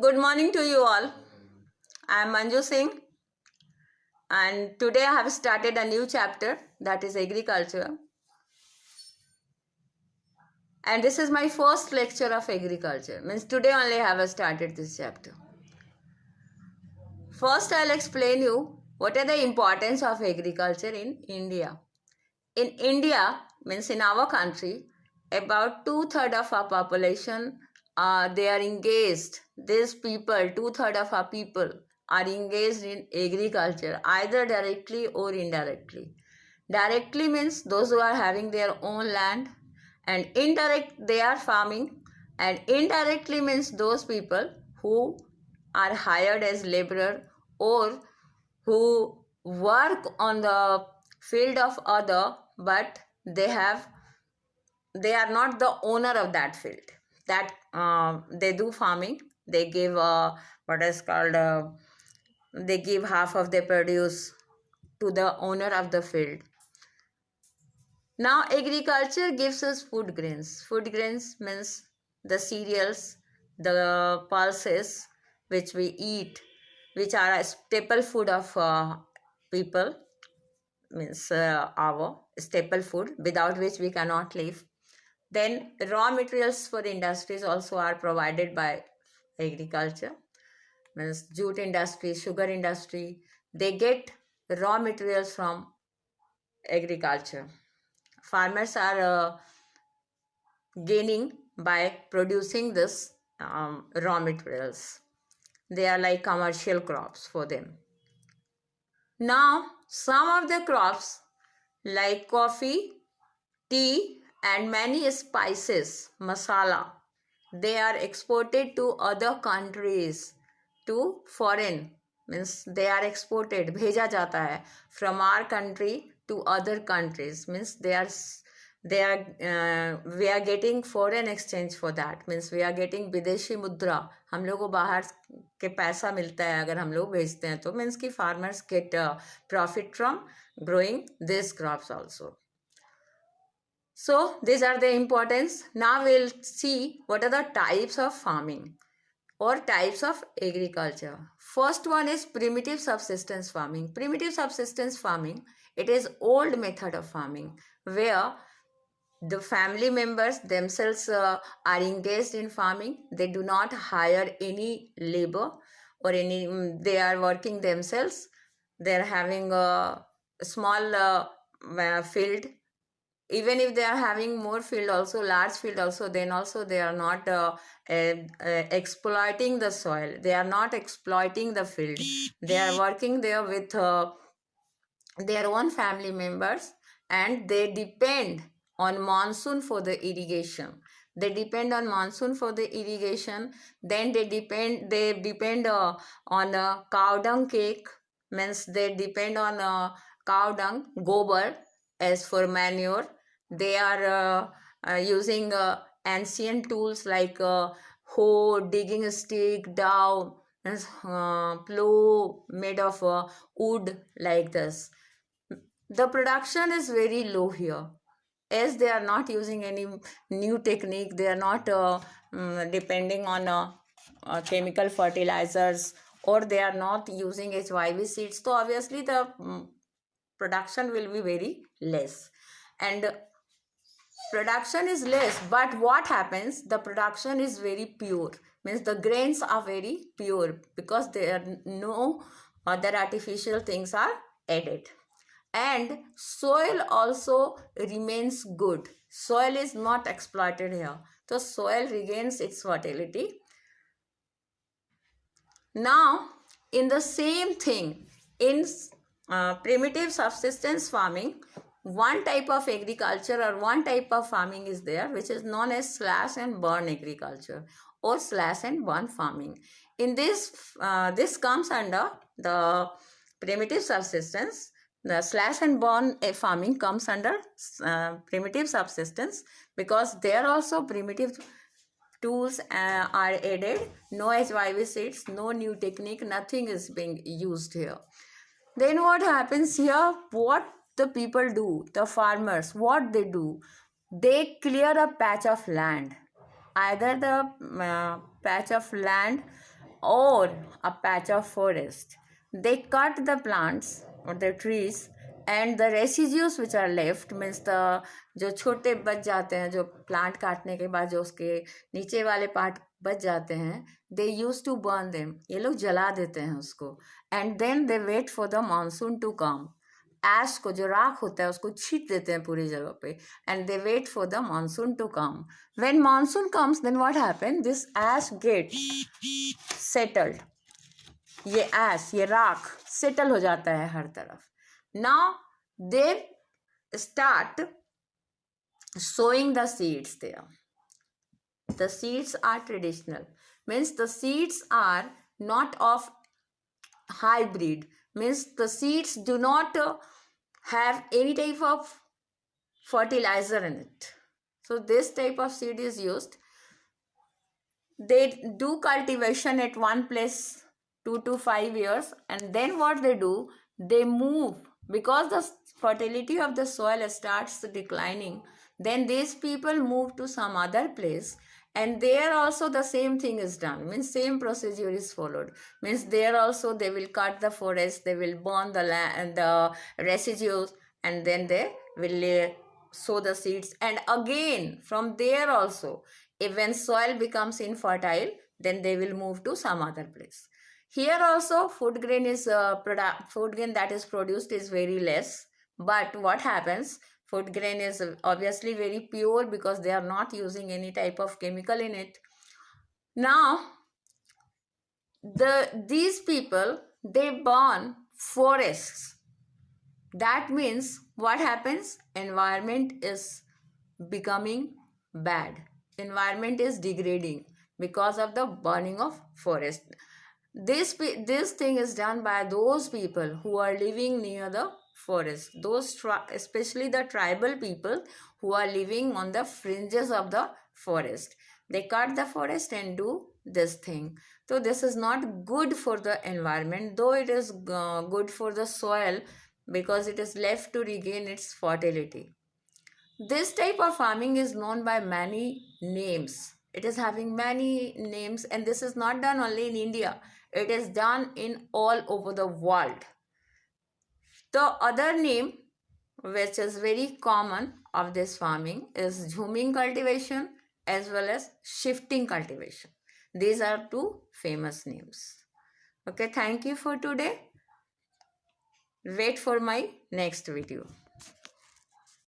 Good morning to you all. I am Manju Singh, and today I have started a new chapter, that is agriculture. And this is my first lecture of agriculture. Means today only I have started this chapter. First I'll explain you what are the importance of agriculture in India. In India, means in our country, about two-thirds of our population they are engaged. These people, two-thirds of our people are engaged in agriculture, either directly or indirectly. Directly means those who are having their own land, and indirect they are farming, and indirectly means those people who are hired as laborer or who work on the field of other, but they are not the owner of that field, that they do farming. They give what is called they give half of their produce to the owner of the field. Now agriculture gives us food grains means the cereals, the pulses which we eat, which are a staple food of people, means our staple food without which we cannot live. Then raw materials for industries also are provided by agriculture, means jute industry, sugar industry, they get raw materials from agriculture. Farmers are gaining by producing this raw materials. They are like commercial crops for them. Now some of the crops like coffee, tea and many spices, masala, they are exported to other countries, to foreign, means they are exported, bheja jata hai from our country to other countries, means we are getting foreign exchange for that, means we are getting विदेशी मुद्रा, हम लोग को बाहर के पैसा मिलता है अगर हम लोग बेचते हैं तो, means कि farmers get profit from growing these crops also. So these are the importance. Now we'll see what are the types of farming or types of agriculture. First one is primitive subsistence farming. Primitive subsistence farming, it is old method of farming where the family members themselves are engaged in farming. They do not hire any labor or any, they are working themselves. They are having a small field. Even if they are having more field also, large field also, then also they are not exploiting the soil. They are not exploiting the field. They are working there with their own family members, and they depend on monsoon for the irrigation. They depend on monsoon for the irrigation. Then they depend on cow dung cake, means they depend on cow dung, gobar, as for manure. They are using ancient tools like hoe, digging stick, dowel, plow made of wood, like this. The production is very low here, as they are not using any new technique. They are not depending on chemical fertilizers, or they are not using HYV seeds. So obviously the production will be very less, and production is less, but what happens, the production is very pure, means the grains are very pure because there are no other artificial things are added. And soil also remains good. Soil is not exploited here, so soil regains its fertility. Now in the same thing, in primitive subsistence farming, one type of agriculture or one type of farming is there, which is known as slash and burn agriculture or slash and burn farming. In this this comes under the primitive subsistence. The slash and burn farming comes under primitive subsistence, because there also primitive tools are added. No HYV seeds, no new technique, nothing is being used here. Then what happens here, what the people do, the farmers, what they do, they clear a patch of land. Either the patch of land or a patch of forest. They cut the plants or the trees and the residues which are left means the जो छोटे बच जाते हैं, जो plant काटने के बाद जो उसके नीचे वाले पार्ट बच जाते हैं, they used to burn them. ये लोग जला देते हैं उसको. And then they wait for the monsoon to come. एश को जो राख होता है उसको छीट देते हैं पूरी जगह पे and they wait for the monsoon to come. When monsoon comes then what happen, this ash get settled. ये एश, ये राख सेटल हो जाता है हर तरफ. Now they start sowing the seeds there. The seeds are traditional, means the seeds are not of hybrid, means the seeds do not have any type of fertilizer in it. So this type of seed is used. They do cultivation at one place 2 to 5 years, and then what they do, they move because the fertility of the soil starts declining. Then these people move to some other place, and there also the same thing is done, means same procedure is followed. Means there also they will cut the forest, they will burn the land, the residues, and then they will sow the seeds. And again from there also, if when soil becomes infertile, then they will move to some other place. Here also food grain that is produced is very less. But what happens, food grain is obviously very pure because they are not using any type of chemical in it. Now these people, they burn forests. That means what happens, environment is becoming bad, environment is degrading because of the burning of forest. This thing is done by those people who are living near the forest, those especially the tribal people who are living on the fringes of the forest. They cut the forest and do this thing. So this is not good for the environment, though it is good for the soil because it is left to regain its fertility. This type of farming is known by many names. It is having many names, and this is not done only in India. It is done in all over the world. The other name which is very common of this farming is jhuming cultivation as well as shifting cultivation. These are two famous names. Okay, thank you for today. Wait for my next video.